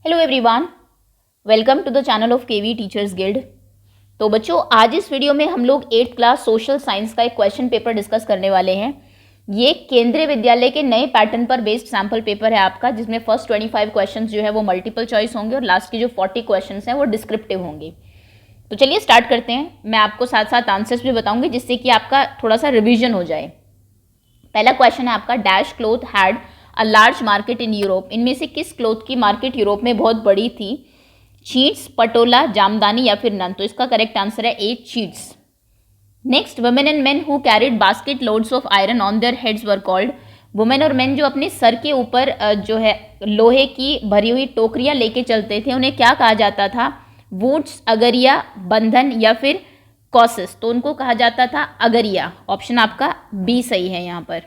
Hello everyone, welcome to the channel of KV teachers guild. तो बच्चों, आज इस वीडियो में हम लोग 8th क्लास सोशल साइंस का एक क्वेश्चन पेपर डिस्कस करने वाले हैं। ये केंद्रीय विद्यालय के नए पैटर्न पर बेस्ड सैम्पल पेपर है आपका, जिसमें फर्स्ट 25 क्वेश्चन जो है वो मल्टीपल चॉइस होंगे और लास्ट के जो 40 क्वेश्चन हैं वो डिस्क्रिप्टिव होंगे। तो चलिए स्टार्ट करते हैं। मैं आपको साथ साथ आंसर्स भी बताऊंगी जिससे कि आपका थोड़ा सा रिविजन हो जाए। पहला क्वेश्चन है आपका, dash cloth had a large market in Europe. इनमें से किस क्लोथ की मार्केट यूरोप में बहुत बड़ी थी? शीट्स, पटोला, जामदानी या फिर नन। तो इसका करेक्ट आंसर है A, sheets. Next, women and men who carried basket loads of iron on their heads were called. Women और मेन जो अपने सर के ऊपर जो है लोहे की भरी हुई टोकरियां लेके चलते थे, उन्हें क्या कहा जाता था? वुड्स, अगरिया, बंधन या फिर कॉसेस। तो उनको कहा जाता था अगरिया। ऑप्शन आपका बी सही है यहाँ पर।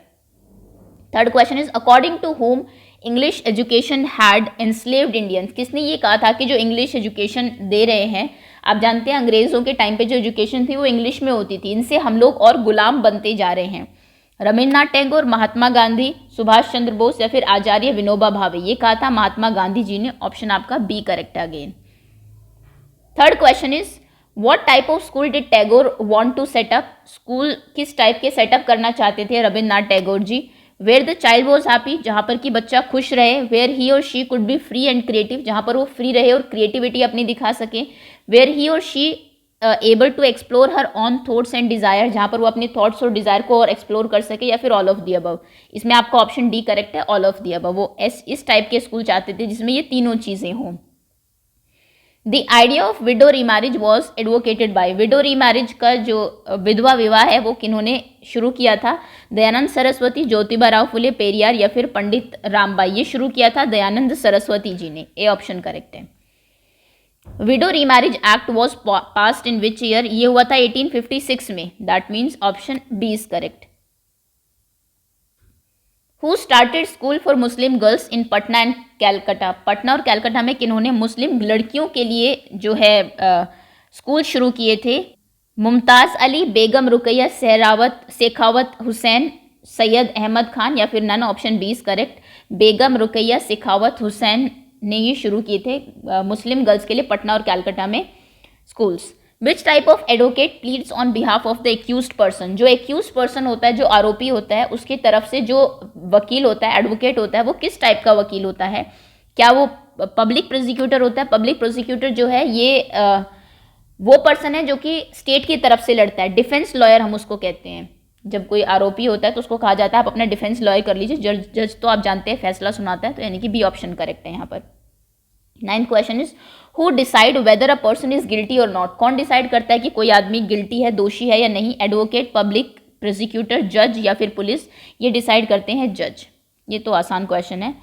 Third question is, according to whom English education had enslaved Indians. किसने ये कहा था कि जो इंग्लिश एजुकेशन दे रहे हैं, आप जानते हैं अंग्रेजों के टाइम पे जो एजुकेशन थी वो इंग्लिश में होती थी, इनसे हम लोग और गुलाम बनते जा रहे हैं। रविन्द्रनाथ टैगोर, महात्मा गांधी, सुभाष चंद्र बोस या फिर आचार्य विनोबा भावे। ये कहा था महात्मा गांधी जी ने। ऑप्शन आपका B correct again. Third question is, what type of school did Tagore want to setup. School किस टाइप के सेटअप करना चाहते थे Rabindranath Tagore ji? Where the child was happy, जहाँ पर कि बच्चा खुश रहे। वेयर ही और she could be free and creative, जहाँ पर वो फ्री रहे और क्रिएटिविटी अपनी दिखा सके। वेयर ही और she able to explore her own thoughts and desire, जहाँ पर वो अपने थॉट्स और डिजायर को और एक्सप्लोर कर सके। या फिर ऑल ऑफ दी अबव। इसमें आपका ऑप्शन डी करेक्ट है, ऑल ऑफ दी अबव। वो इस टाइप के स्कूल चाहते थे जिसमें ये तीनों चीजें हों। The idea of widow remarriage was advocated by. Widow remarriage का जो विधवा विवाह है वो किन्होंने शुरू किया था? दयानंद सरस्वती, ज्योतिबा राव फुले पेरियार या फिर पंडित रामबाई। ये शुरू किया था दयानंद सरस्वती जी ने। ए ऑप्शन करेक्ट है। Widow remarriage act was passed in which year. ये हुआ था 1856 में। That means option B is correct. Who started school for Muslim girls in Patna and Calcutta. Patna और कैलकाटा में किन्होंने मुस्लिम लड़कियों के लिए जो है स्कूल शुरू किए थे? मुमताज़ अली, बेगम रुकैया शेखावत हुसैन, सैयद अहमद खान या फिर none. Option B is correct. Begum Rukaiya Shekhawat Hussain ने ये शुरू किए थे मुस्लिम गर्ल्स के लिए पटना और कैलकाटा में schools. Which type of advocate pleads on behalf of the accused person. जो एक्यूज्ड पर्सन होता है, जो आरोपी होता है, उसकी तरफ से जो वकील होता है, एडवोकेट होता है, वो किस टाइप का वकील होता है? क्या वो पब्लिक प्रोसिक्यूटर होता है? पब्लिक प्रोसिक्यूटर जो है ये वो पर्सन है जो कि स्टेट की तरफ से लड़ता है। डिफेंस लॉयर हम उसको कहते हैं। जब कोई आरोपी होता है तो उसको कहा जाता है आप अपना डिफेंस लॉयर कर लीजिए। जज तो आप जानते हैं फैसला सुनाता है, तो यानी कि बी ऑप्शन करेक्ट है यहाँ पर। 9th question is, who decide whether a person is guilty और नॉट। कौन डिसाइड करता है कि कोई आदमी गिल्टी है, दोषी है या नहीं? एडवोकेट, पब्लिक प्रोसिक्यूटर, जज या फिर पुलिस। ये डिसाइड करते हैं जज। ये तो आसान क्वेश्चन है।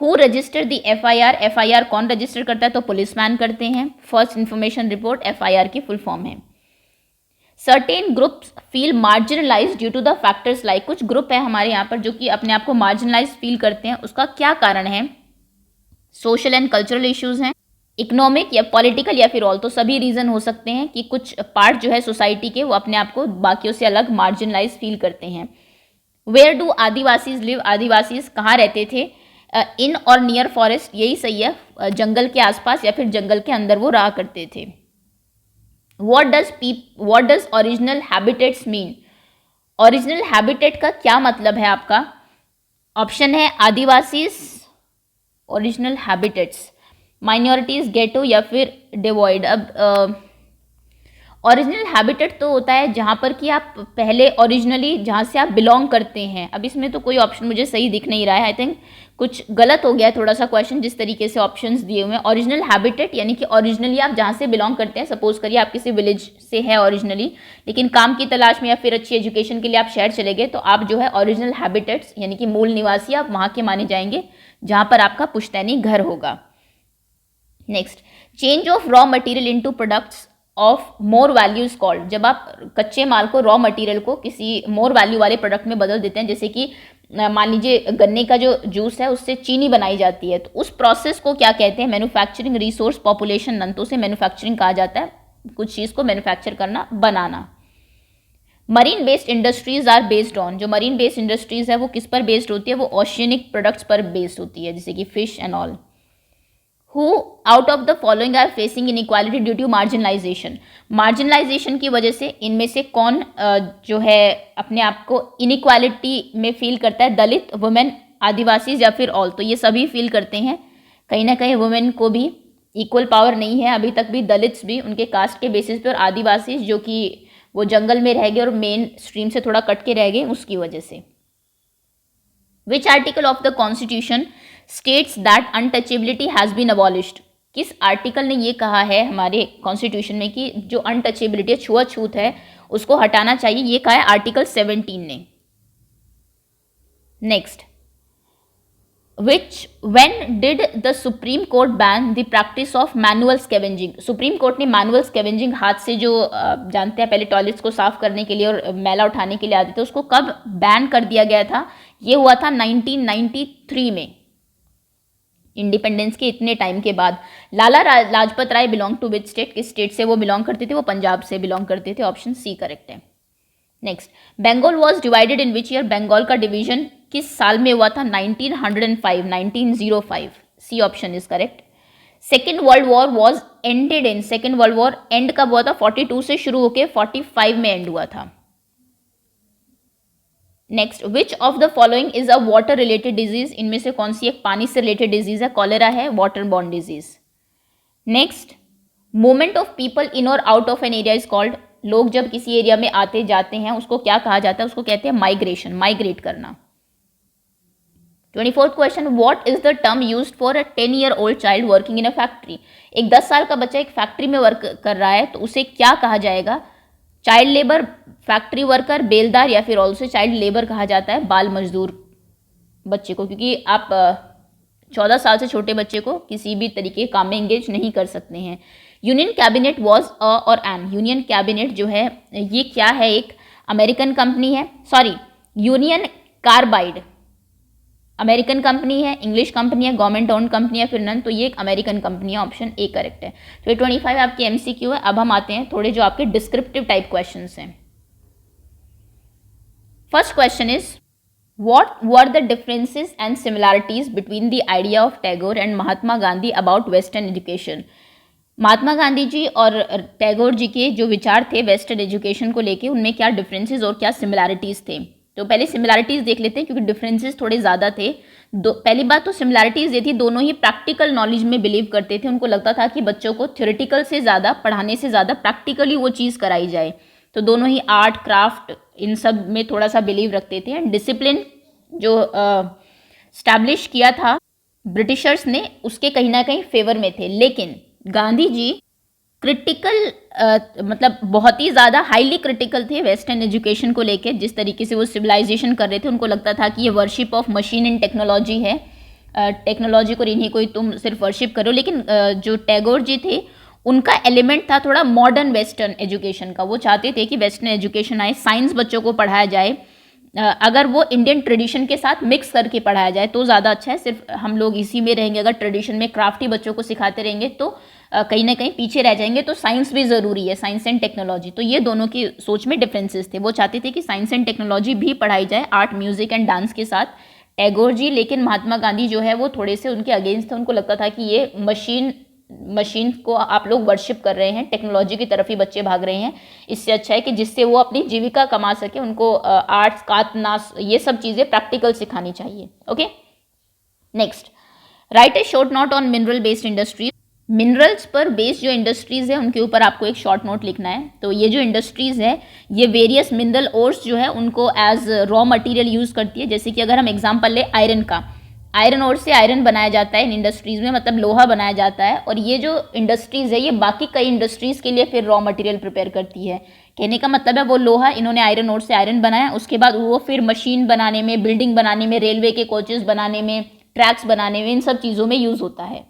Who register the FIR. FIR कौन रजिस्टर करता है? तो पुलिसमैन करते हैं। फर्स्ट इन्फॉर्मेशन रिपोर्ट एफआईआर की फुल फॉर्म है। Certain groups feel marginalise due to the factors like. कुछ ग्रुप है हमारे यहाँ पर जो कि अपने आप को मार्जिनलाइज फील करते हैं, उसका क्या कारण है? सोशल एंड कल्चरल इश्यूज हैं, इकोनॉमिक या पॉलिटिकल या फिर ऑल। तो सभी रीजन हो सकते हैं कि कुछ पार्ट जो है सोसाइटी के वो अपने आप को बाकियों से अलग मार्जिनलाइज फील करते हैं। Where do adivasis live. Adivasis कहाँ रहते थे? इन और नियर फॉरेस्ट। यही सही है, जंगल के आसपास या फिर जंगल के अंदर वो रहा करते थे। What does original habitats mean. Original habitat का क्या मतलब है आपका? ऑप्शन है आदिवासीज, ओरिजिनल हैबिटेट्स, माइनॉरिटीज, गेटो या फिर डिवॉइड। अब ओरिजिनल हैबिटेट तो होता है जहाँ पर कि आप पहले ओरिजिनली जहाँ से आप बिलोंग करते हैं। अब इसमें तो कोई ऑप्शन मुझे सही दिख नहीं रहा है। आई थिंक कुछ गलत हो गया है थोड़ा सा क्वेश्चन, जिस तरीके से ऑप्शंस दिए हुए हैं। ओरिजिनल हैबिटेट यानी कि ओरिजिनली आप जहाँ से बिलोंग करते हैं। सपोज करिए आप किसी विलेज से है ओरिजिनली, लेकिन काम की तलाश में या फिर अच्छी एजुकेशन के लिए आप शहर चले गए, तो आप जो है ओरिजिनल हैबिटेट्स यानी कि मूल निवासी आप वहाँ के माने जाएंगे जहाँ पर आपका पुश्तैनी घर होगा। Next, change of raw material into products of more value is called. जब आप कच्चे माल को, रॉ मटेरियल को किसी मोर वैल्यू वाले प्रोडक्ट में बदल देते हैं, जैसे कि मान लीजिए गन्ने का जो जूस है उससे चीनी बनाई जाती है, तो उस प्रोसेस को क्या कहते हैं? मैन्युफैक्चरिंग। Resource, population, none. तो उसे मैन्युफैक्चरिंग कहा जाता है, कुछ चीज़ को मैन्युफैक्चर करना, बनाना। Marine based industries are based on. जो मरीन बेस्ड इंडस्ट्रीज है वो किस पर बेस्ड होती है? वो ओशियनिक प्रोडक्ट्स पर बेस्ड होती है, जैसे कि fish and all. Who out of the following are facing inequality due to marginalisation. Marginalisation की वजह से इनमें से कौन जो है अपने आप को इनइक्वालिटी में फील करता है? दलित, वुमेन, आदिवासी या फिर ऑल। तो ये सभी फील करते हैं। कहीं ना कहीं वुमेन को भी इक्वल पावर नहीं है अभी तक भी, दलित्स भी उनके कास्ट के बेसिस पे, और आदिवासी जो कि वो जंगल में रह गए और मेन स्ट्रीम से थोड़ा कट के रह गए उसकी वजह से। Which article of the constitution states that untouchability has been abolished. किस आर्टिकल ने ये कहा है हमारे कॉन्स्टिट्यूशन में कि जो अनटचेबिलिटी, छुआछूत है, उसको हटाना चाहिए? ये कहा है आर्टिकल 17 ने। Next, which when did the Supreme Court ban the practice of manual scavenging? Supreme court ने मैनुअल स्कैवेंजिंग, हाथ से जो जानते हैं पहले टॉयलेट्स को साफ करने के लिए और मैला उठाने के लिए आते थे, उसको कब बैन कर दिया गया था? ये हुआ था 1993 में, इंडिपेंडेंस के इतने टाइम के बाद। Lala Lajpat Rai belong to which state? किस स्टेट से वो बिलोंग करते थे? वो पंजाब से बिलोंग करते थे। ऑप्शन सी करेक्ट है। Next, Bengal was divided in which year? Bengal का डिवीजन किस साल में हुआ था? 1905, 1905। C option is correct. Second world war was ended in? Second world war end कब हुआ था? 42 से शुरू होकर 45 में एंड हुआ था। Next, which of the following is a water related disease? इनमें से कौन सी एक पानी से रिलेटेड डिजीज है? कॉलेरा है, water borne disease. Next, movement of people in और out of an area is called? लोग जब किसी एरिया में आते जाते हैं उसको क्या कहा जाता है? उसको कहते हैं माइग्रेशन, माइग्रेट करना। 24th question, what is the term used for a 10-year-old child working in a factory? एक 10 साल का बच्चा एक फैक्ट्री में वर्क कर रहा है तो उसे क्या कहा जाएगा? चाइल्ड लेबर, फैक्ट्री वर्कर, बेलदार, या फिर ऑल्सो चाइल्ड लेबर कहा जाता है बाल मजदूर बच्चे को, क्योंकि आप 14 साल से छोटे बच्चे को किसी भी तरीके के काम में एंगेज नहीं कर सकते हैं। यूनियन कैबिनेट वॉज अ और एन? यूनियन कैबिनेट जो है ये क्या है? एक अमेरिकन कंपनी है, sorry, union carbide American company है, इंग्लिश कंपनी है, गवर्नमेंट ओन कंपनी है, फिर नन, तो ये एक अमेरिकन कंपनी है। ऑप्शन ए करेक्ट है। तो ये 25 आपके एमसीक्यू है। अब हम आते हैं थोड़े जो आपके डिस्क्रिप्टिव टाइप क्वेश्चंस हैं। First question is, what were the differences and similarities between the idea of Tagore and Mahatma Gandhi about western education? Mahatma Gandhi ji और टैगोर जी के जो विचार थे वेस्टर्न एजुकेशन को लेके, उनमें क्या डिफरेंसेस और क्या सिमिलैरिटीज थे? तो पहले सिमिलैरिटीज देख लेते हैं क्योंकि डिफरेंसेस थोड़े ज़्यादा थे। पहली बात तो सिमिलैरिटीज ये थी, दोनों ही प्रैक्टिकल नॉलेज में बिलीव करते थे। उनको लगता था कि बच्चों को थ्योरेटिकल से ज़्यादा, पढ़ाने से ज़्यादा प्रैक्टिकली वो चीज़ कराई जाए। तो दोनों ही आर्ट, क्राफ्ट, इन सब में थोड़ा सा बिलीव रखते थे। एंड डिसिप्लिन जो स्टैब्लिश किया था ब्रिटिशर्स ने, उसके कहीं ना कहीं फेवर में थे। लेकिन गांधी जी क्रिटिकल मतलब बहुत ही ज़्यादा हाईली क्रिटिकल थे वेस्टर्न एजुकेशन को लेके। जिस तरीके से वो सिविलाइजेशन कर रहे थे, उनको लगता था कि ये worship of machine and technology है, टेक्नोलॉजी को इन्हीं कोई तुम सिर्फ वर्शिप करो। लेकिन जो टैगोर जी थे, उनका एलिमेंट था थोड़ा मॉडर्न वेस्टर्न एजुकेशन का। वो चाहते थे कि वेस्टर्न एजुकेशन आए, साइंस बच्चों को पढ़ाया जाए, अगर वो इंडियन ट्रेडिशन के साथ मिक्स करके पढ़ाया जाए तो ज़्यादा अच्छा है। सिर्फ हम लोग इसी में रहेंगे, अगर ट्रेडिशन में क्राफ्टी बच्चों को सिखाते रहेंगे तो कहीं ना कहीं पीछे रह जाएंगे। तो साइंस भी ज़रूरी है, साइंस एंड टेक्नोलॉजी। तो ये दोनों की सोच में डिफरेंसेस थे। वो चाहते थे कि साइंस एंड टेक्नोलॉजी भी पढ़ाई जाए आर्ट, म्यूजिक एंड डांस के साथ, टैगोर जी। लेकिन महात्मा गांधी जो है वो थोड़े से उनके अगेंस्ट थे। उनको लगता था कि ये मशीन को आप लोग वर्शिप कर रहे हैं, टेक्नोलॉजी की तरफ ही बच्चे भाग रहे हैं। इससे अच्छा है कि जिससे वो अपनी जीविका कमा सके, उनको आर्ट्स, कात, नाच, ये सब चीज़ें प्रैक्टिकल सिखानी चाहिए। Okay, next, right A short note on mineral based industries. Minerals पर बेस्ड जो इंडस्ट्रीज़ है उनके ऊपर आपको एक शॉर्ट नोट लिखना है। तो ये जो इंडस्ट्रीज़ है ये वेरियस मिनरल ओर्स जो है उनको एज रॉ मटेरियल यूज़ करती है। जैसे कि अगर हम एग्जांपल ले आयरन का, आयरन ओर से आयरन बनाया जाता है इन इंडस्ट्रीज़ में, मतलब लोहा बनाया जाता है। और ये जो इंडस्ट्रीज़ है ये बाकी कई इंडस्ट्रीज़ के लिए फिर रॉ मटेरियल प्रिपेयर करती है। कहने का मतलब है वो लोहा इन्होंने आयरन ओर से आयरन बनाया, उसके बाद वो फिर मशीन बनाने में, बिल्डिंग बनाने में, रेलवे के कोचेस बनाने में, ट्रैक्स बनाने में, इन सब चीज़ों में यूज़ होता है।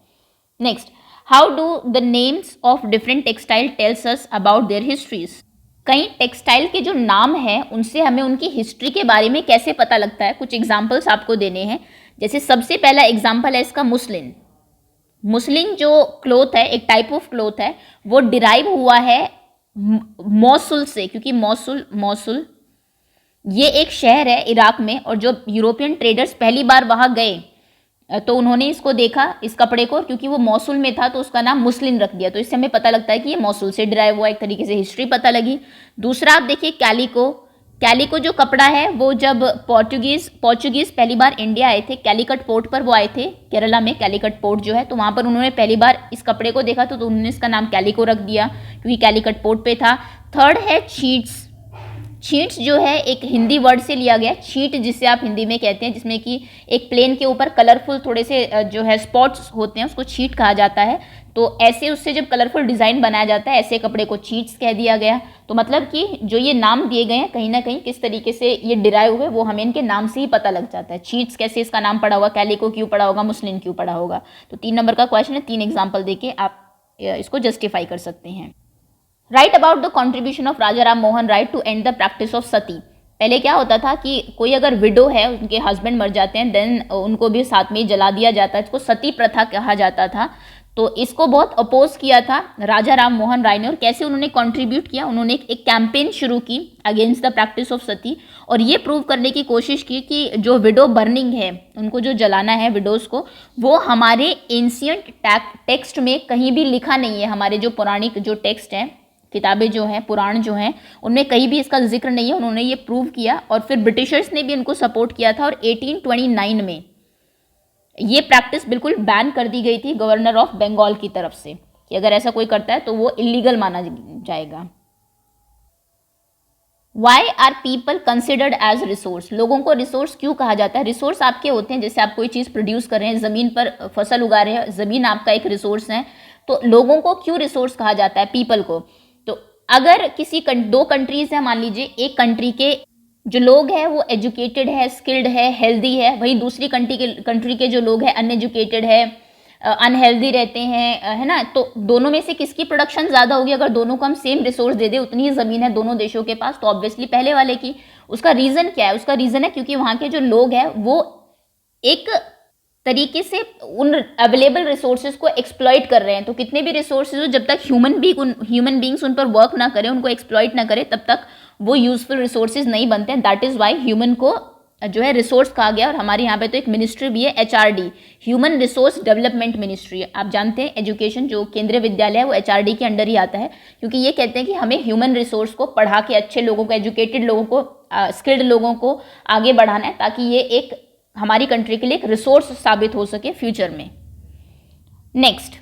Next, how do the names of different textile tells us about their histories. कई टेक्सटाइल के जो नाम हैं उनसे हमें उनकी हिस्ट्री के बारे में कैसे पता लगता है? कुछ एग्जाम्पल्स आपको देने हैं। जैसे सबसे पहला एग्जाम्पल है इसका मुस्लिन। मुस्लिन जो क्लोथ है, एक टाइप ऑफ क्लोथ है, वो डिराइव हुआ है मौसुल से, क्योंकि मौसुल ये एक शहर है इराक में। और जो यूरोपियन ट्रेडर्स पहली बार वहाँ गए तो उन्होंने इसको देखा, इस कपड़े को, क्योंकि वो मौसूल में था तो उसका नाम मुस्लिन रख दिया। तो इससे हमें पता लगता है कि ये मौसूल से डिराइव हुआ, एक तरीके से हिस्ट्री पता लगी। दूसरा आप देखिए कैलिको। कैलिको जो कपड़ा है वो जब पोर्चुगीज पहली बार इंडिया आए थे, कैलीकट पोर्ट पर वो आए थे, केरला में कैलीकट पोर्ट जो है, तो वहाँ पर उन्होंने पहली बार इस कपड़े को देखा तो उन्होंने इसका नाम कैलिको रख दिया क्योंकि कैलीकट पोर्ट पे था। थर्ड है छीट्स। छींट्स जो है एक हिंदी वर्ड से लिया गया, छींट जिसे आप हिंदी में कहते हैं, जिसमें कि एक प्लेन के ऊपर कलरफुल थोड़े से जो है स्पॉट्स होते हैं, उसको छींट कहा जाता है। तो ऐसे उससे जब कलरफुल डिज़ाइन बनाया जाता है, ऐसे कपड़े को छींट्स कह दिया गया। तो मतलब कि जो ये नाम दिए गए हैं, कहीं ना कहीं किस तरीके से ये डिराइव हुए वो हमें इनके नाम से ही पता लग जाता है। छींट्स कैसे इसका नाम पड़ा होगा, कैलिको क्यों पड़ा होगा, मुस्लिन क्यों पड़ा होगा। तो 3 नंबर का क्वेश्चन है, 3 एग्जाम्पल देके आप इसको जस्टिफाई कर सकते हैं। Write about the contribution of Raja Ram Mohan Roy to end the practice of sati. पहले क्या होता था कि कोई अगर विडो है, उनके हस्बैंड मर जाते हैं, देन उनको भी साथ में ही जला दिया जाता है, इसको सती प्रथा कहा जाता था। तो इसको बहुत अपोज किया था राजा राम मोहन राय ने। और कैसे उन्होंने कंट्रीब्यूट किया, उन्होंने एक कैंपेन शुरू की अगेंस्ट द प्रैक्टिस ऑफ सती, और ये प्रूव करने की कोशिश की कि जो विडो बर्निंग है, उनको जो जलाना है विडोज को, वो हमारे एंशियंट टेक्स्ट में कहीं भी लिखा नहीं है। हमारे जो पौराणिक जो टेक्स्ट हैं, किताबें जो हैं, पुराण जो हैं, उनमें कहीं भी इसका जिक्र नहीं है। उन्होंने ये प्रूव किया और फिर ब्रिटिशर्स ने भी उनको सपोर्ट किया था। और 1829 में ये प्रैक्टिस बिल्कुल बैन कर दी गई थी गवर्नर ऑफ बंगाल की तरफ से कि अगर ऐसा कोई करता है तो वो इलीगल माना जाएगा। Why are people considered as resource. लोगों को रिसोर्स क्यों कहा जाता है? रिसोर्स आपके होते हैं, जैसे आप कोई चीज़ प्रोड्यूस कर रहे हैं, ज़मीन पर फसल उगा रहे हैं, ज़मीन आपका एक रिसोर्स है। तो लोगों को क्यों रिसोर्स कहा जाता है, पीपल को? तो अगर किसी दो कंट्रीज है, मान लीजिए एक कंट्री के जो लोग हैं वो एजुकेटेड है, स्किल्ड है, हेल्दी है, वहीं दूसरी कंट्री के जो लोग हैं अनएजुकेटेड है, अनहेल्दी रहते हैं, है ना। तो दोनों में से किसकी प्रोडक्शन ज़्यादा होगी? अगर दोनों को हम सेम रिसोर्स दे दें, उतनी ही ज़मीन है दोनों देशों के पास, तो ऑब्वियसली पहले वाले की। उसका रीज़न क्या है? उसका रीज़न है क्योंकि वहाँ के जो लोग हैं वो एक तरीके से उन अवेलेबल रिसोर्सेज को एक्सप्लॉइट कर रहे हैं। तो कितने भी रिसोर्सेज हो, जब तक ह्यूमन बींग्स उन पर वर्क ना करें, उनको एक्सप्लॉइट ना करें, तब तक वो यूजफुल रिसोर्सेज नहीं बनते हैं। दैट इज़ वाई ह्यूमन को जो है रिसोर्स कहा गया। और हमारे यहाँ पे तो एक मिनिस्ट्री भी है, HRD, human resource development ministry. आप जानते हैं एजुकेशन जो केंद्रीय विद्यालय है वो HRD के अंडर ही आता है, क्योंकि ये कहते हैं कि हमें ह्यूमन रिसोर्स को पढ़ा के अच्छे लोगों को, एजुकेटेड लोगों को, स्किल्ड लोगों को आगे बढ़ाना है, ताकि ये एक हमारी कंट्री के लिए एक रिसोर्स साबित हो सके फ्यूचर में। Next,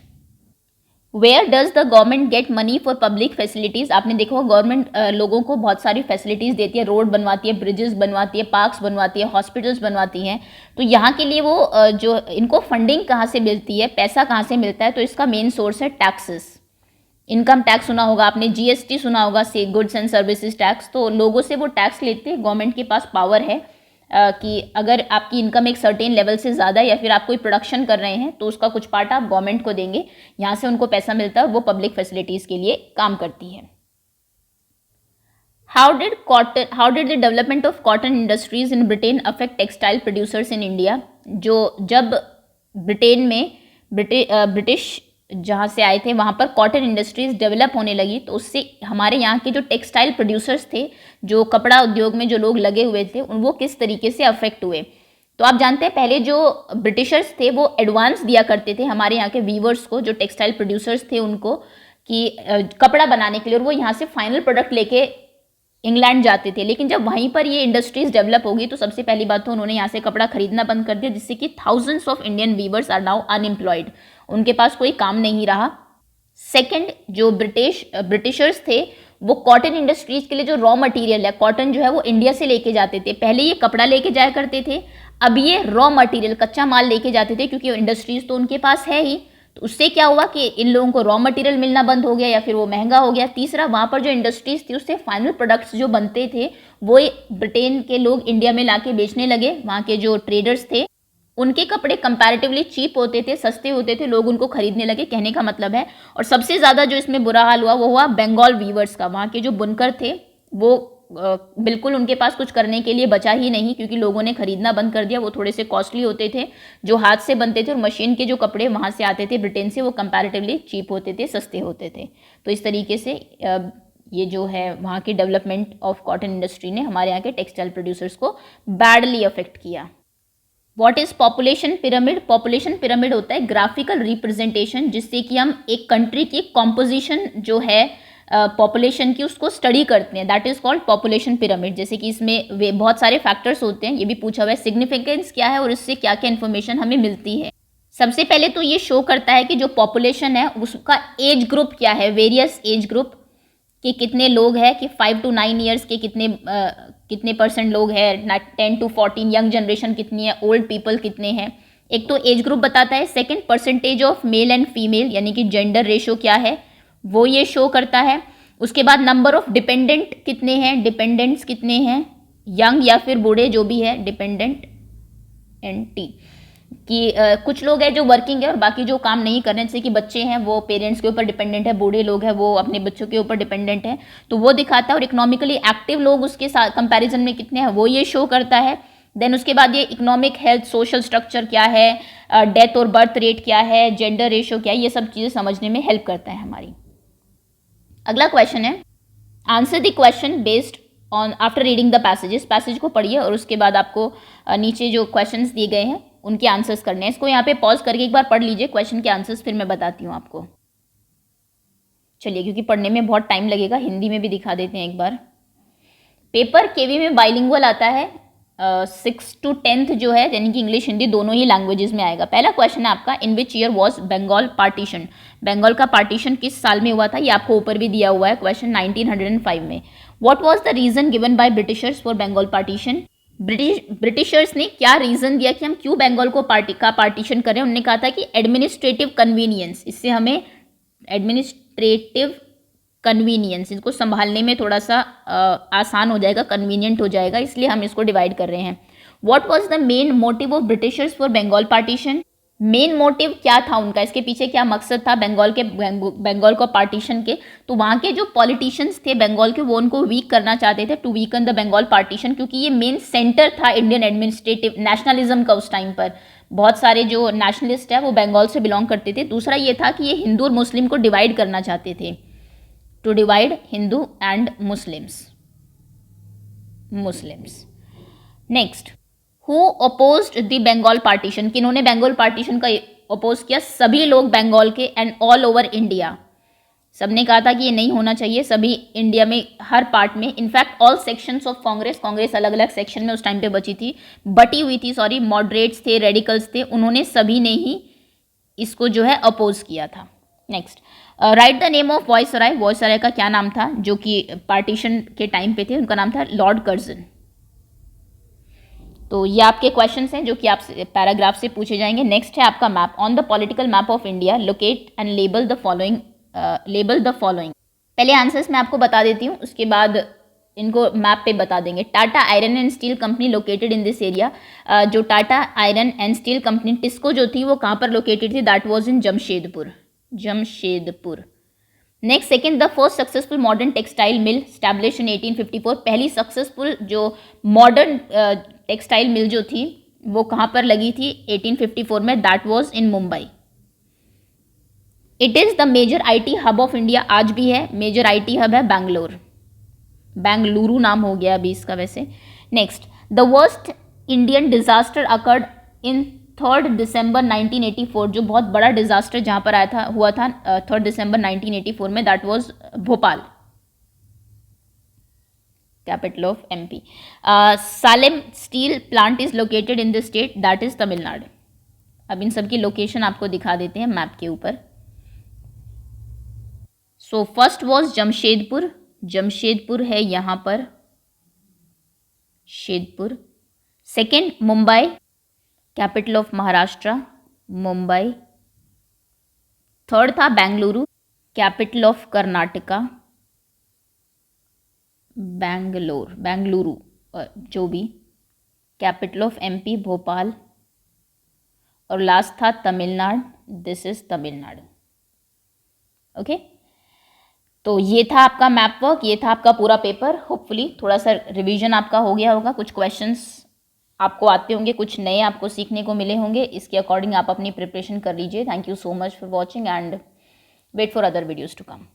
where does the government get money for public facilities. आपने देखो गवर्नमेंट लोगों को बहुत सारी फैसिलिटीज़ देती है, रोड बनवाती है, ब्रिजेस बनवाती है, पार्क्स बनवाती है, हॉस्पिटल्स बनवाती हैं। तो यहाँ के लिए वो जो इनको फंडिंग कहाँ से मिलती है, पैसा कहाँ से मिलता है? तो इसका मेन सोर्स है टैक्सेस। इनकम टैक्स सुना होगा आपने, GST सुना होगा, से गुड्स एंड सर्विसेज टैक्स। तो लोगों से वो टैक्स लेते हैं। गवर्नमेंट के पास पावर है कि अगर आपकी इनकम एक सर्टेन लेवल से ज़्यादा है या फिर आप कोई प्रोडक्शन कर रहे हैं तो उसका कुछ पार्ट आप गवर्नमेंट को देंगे, यहाँ से उनको पैसा मिलता है, वो पब्लिक फैसिलिटीज़ के लिए काम करती है। How did the development of cotton industries in Britain affect textile producers in India. जब ब्रिटेन में ब्रिटिश जहाँ से आए थे वहाँ पर कॉटन इंडस्ट्रीज डेवलप होने लगी, तो उससे हमारे यहाँ के जो टेक्सटाइल प्रोड्यूसर्स थे, जो कपड़ा उद्योग में जो लोग लगे हुए थे, वो किस तरीके से अफेक्ट हुए। तो आप जानते हैं पहले जो ब्रिटिशर्स थे वो एडवांस दिया करते थे हमारे यहाँ के वीवर्स को, जो टेक्सटाइल प्रोड्यूसर्स थे उनको, कि कपड़ा बनाने के लिए, और वो यहाँ से फाइनल प्रोडक्ट लेके इंग्लैंड जाते थे। लेकिन जब वहीं पर ये इंडस्ट्रीज डेवलप होगी तो सबसे पहली बात तो उन्होंने यहाँ से कपड़ा खरीदना बंद कर दिया, जिससे कि thousands of Indian weavers are now unemployed, उनके पास कोई काम नहीं रहा। सेकंड, जो ब्रिटिशर्स थे वो कॉटन इंडस्ट्रीज के लिए जो रॉ मटेरियल है, कॉटन जो है वो इंडिया से लेके जाते थे। पहले ये कपड़ा लेके जाया करते थे, अब ये रॉ मटेरियल, कच्चा माल लेके जाते थे, क्योंकि इंडस्ट्रीज तो उनके पास है ही। तो उससे क्या हुआ कि इन लोगों को रॉ मटेरियल मिलना बंद हो गया या फिर वो महंगा हो गया। तीसरा, वहाँ पर जो इंडस्ट्रीज थी उससे फाइनल प्रोडक्ट्स जो बनते थे वो ब्रिटेन के लोग इंडिया में लाके बेचने लगे। वहाँ के जो ट्रेडर्स थे उनके कपड़े कंपैरेटिवली चीप होते थे, सस्ते होते थे, लोग उनको खरीदने लगे, कहने का मतलब है। और सबसे ज़्यादा जो इसमें बुरा हाल हुआ वो हुआ बंगाल वीवर्स का। वहाँ के जो बुनकर थे वो बिल्कुल उनके पास कुछ करने के लिए बचा ही नहीं, क्योंकि लोगों ने खरीदना बंद कर दिया। वो थोड़े से कॉस्टली होते थे, जो हाथ से बनते थे, और मशीन के जो कपड़े वहाँ से आते थे ब्रिटेन से, वो कंपैरेटिवली चीप होते थे, सस्ते होते थे। तो इस तरीके से ये जो है वहाँ की डेवलपमेंट ऑफ कॉटन इंडस्ट्री ने हमारे यहाँ के टेक्सटाइल प्रोड्यूसर्स को बैडली अफेक्ट किया। What is population pyramid? Population pyramid होता है ग्राफिकल रिप्रेजेंटेशन जिससे कि हम एक कंट्री की कॉम्पोजिशन जो है पॉपुलेशन की उसको स्टडी करते हैं, that is called population pyramid. जैसे कि इसमें वे बहुत सारे फैक्टर्स होते हैं, ये भी पूछा हुआ है सिग्निफिकेंस क्या है और इससे क्या क्या इन्फॉर्मेशन हमें मिलती है। सबसे पहले तो ये शो करता है कि जो पॉपुलेशन है उसका एज ग्रुप क्या है, वेरियस एज ग्रुप कि कितने लोग हैं, कि 5 to 9 ईयर्स के कितने परसेंट लोग हैं, 10 to 14 यंग जनरेशन कितनी है, ओल्ड पीपल कितने हैं। एक तो एज ग्रुप बताता है, second percentage of male and female यानी कि जेंडर रेशो क्या है वो ये शो करता है। उसके बाद नंबर ऑफ डिपेंडेंट कितने हैं, डिपेंडेंट्स कितने हैं, यंग या फिर बूढ़े जो भी है, डिपेंडेंट एंड टी कि कुछ लोग हैं जो वर्किंग है और बाकी जो काम नहीं कर रहे हैं, जैसे कि बच्चे हैं वो पेरेंट्स के ऊपर डिपेंडेंट है, बूढ़े लोग हैं वो अपने बच्चों के ऊपर डिपेंडेंट है, तो वो दिखाता है। और इकोनॉमिकली एक्टिव लोग उसके साथ कंपैरिजन में कितने हैं वो ये शो करता है। देन उसके बाद ये इकोनॉमिक हेल्थ, सोशल स्ट्रक्चर क्या है, डेथ और बर्थ रेट क्या है, जेंडर रेशो क्या है, ये सब चीज़ें समझने में हेल्प करता है हमारी। अगला क्वेश्चन है, answer the question based on after reading the passages. Passage को पढ़िए और उसके बाद आपको नीचे जो क्वेश्चंस दिए गए हैं उनके आंसर्स करने हैं। इसको यहाँ पे पॉज करके एक बार पढ़ लीजिए क्वेश्चन के आंसर्स, फिर मैं बताती हूँ आपको। चलिए, क्योंकि पढ़ने में बहुत टाइम लगेगा, हिंदी में भी दिखा देते हैं एक बार। पेपर केवी में बाइलिंगुअल आता है, 6 to 10th जो है यानी कि इंग्लिश हिंदी दोनों ही लैंग्वेजेस में आएगा। पहला क्वेश्चन है आपका, in which year was Bengal partition? Bengal का पार्टीशन किस साल में हुआ था, ये आपको ऊपर भी दिया हुआ है क्वेश्चन, 1905 में। What was the reason given by Britishers for Bengal partition? Britishers ने क्या रीजन दिया कि हम क्यों बंगाल को पार्टीशन करें? उन्होंने कहा था कि एडमिनिस्ट्रेटिव कन्वीनियंस, इससे हमें एडमिनिस्ट्रेटिव कन्वीनियंस, इसको संभालने में थोड़ा सा आसान हो जाएगा, कन्वीनियंट हो जाएगा, इसलिए हम इसको डिवाइड कर रहे हैं। What was the main motive of Britishers for Bengal partition? Main motive क्या था उनका, इसके पीछे क्या मकसद था बंगाल को पार्टीशन के? तो वहाँ के जो पॉलिटिशियंस थे बंगाल के वो उनको वीक करना चाहते थे, to weaken the Bengal partition, क्योंकि ये मेन सेंटर था इंडियन एडमिनिस्ट्रेटिव नेशनलिज्म का उस टाइम पर। बहुत सारे जो नेशनलिस्ट है वो बंगाल से बिलोंग करते थे। दूसरा ये था कि ये हिंदू और मुस्लिम को डिवाइड करना चाहते थे, to divide Hindu and Muslims. Next, who opposed the Bengal partition? किन्होंने बंगाल पार्टीशन का अपोज किया? सभी लोग बंगाल के एंड ऑल ओवर इंडिया, सबने कहा था कि ये नहीं होना चाहिए, सभी इंडिया में हर पार्ट में। In fact all sections of Congress अलग अलग सेक्शन में उस टाइम पे बटी हुई थी, सॉरी, मॉडरेट्स थे, रेडिकल्स थे, उन्होंने सभी ने ही इसको जो है अपोज किया था। Next, right the name of viceroy. Viceroy का क्या नाम था जो कि पार्टीशन के टाइम पे थे? उनका नाम था लॉर्ड कर्जन। तो ये आपके क्वेश्चंस हैं जो कि आप पैराग्राफ से पूछे जाएंगे। नेक्स्ट है आपका map, on the political map of India locate and label the following. पहले आंसर्स मैं आपको बता देती हूँ, उसके बाद इनको मैप पे बता देंगे। Tata iron and steel company located in this area. जो Tata iron and steel company TISCO जो थी वो कहाँ पर लोकेटेड थी? That was in Jamshedpur. Next, second, the first successful modern textile mill establish in 1854। पहली सक्सेसफुल जो मॉडर्न टेक्सटाइल मिल जो थी वो कहाँ पर लगी थी? 1854 में। That was in Mumbai. It is the major IT hub of India. आज भी है, मेजर आईटी हब है बेंगलुरु नाम हो गया अभी इसका वैसे। Next, the worst Indian disaster occurred in 3 दिसंबर 1984। जो बहुत बड़ा डिजास्टर जहाँ पर हुआ था 3 दिसंबर 1984 में, that was Bhopal, capital of MP. Salem steel plant is located in the state, that is Tamil Nadu. अब इन सब की लोकेशन आपको दिखा देते हैं मैप के ऊपर। सो फर्स्ट वॉज जमशेदपुर है यहाँ पर, शेदपुर। Second Mumbai, capital of Maharashtra, Mumbai. Third था बेंगलुरु, कैपिटल ऑफ कर्नाटका, बेंगलुरु जो भी, कैपिटल ऑफ एमपी, भोपाल। और लास्ट था Tamil Nadu, this is Tamil Nadu. Okay, तो ये था आपका मैप वर्क, ये था आपका पूरा पेपर। होपफुली थोड़ा सा रिवीजन आपका हो गया होगा, कुछ क्वेश्चंस आपको आते होंगे, कुछ नए आपको सीखने को मिले होंगे। इसके अकॉर्डिंग आप अपनी प्रिपरेशन कर लीजिए। Thank you so much for watching and wait for other videos to come.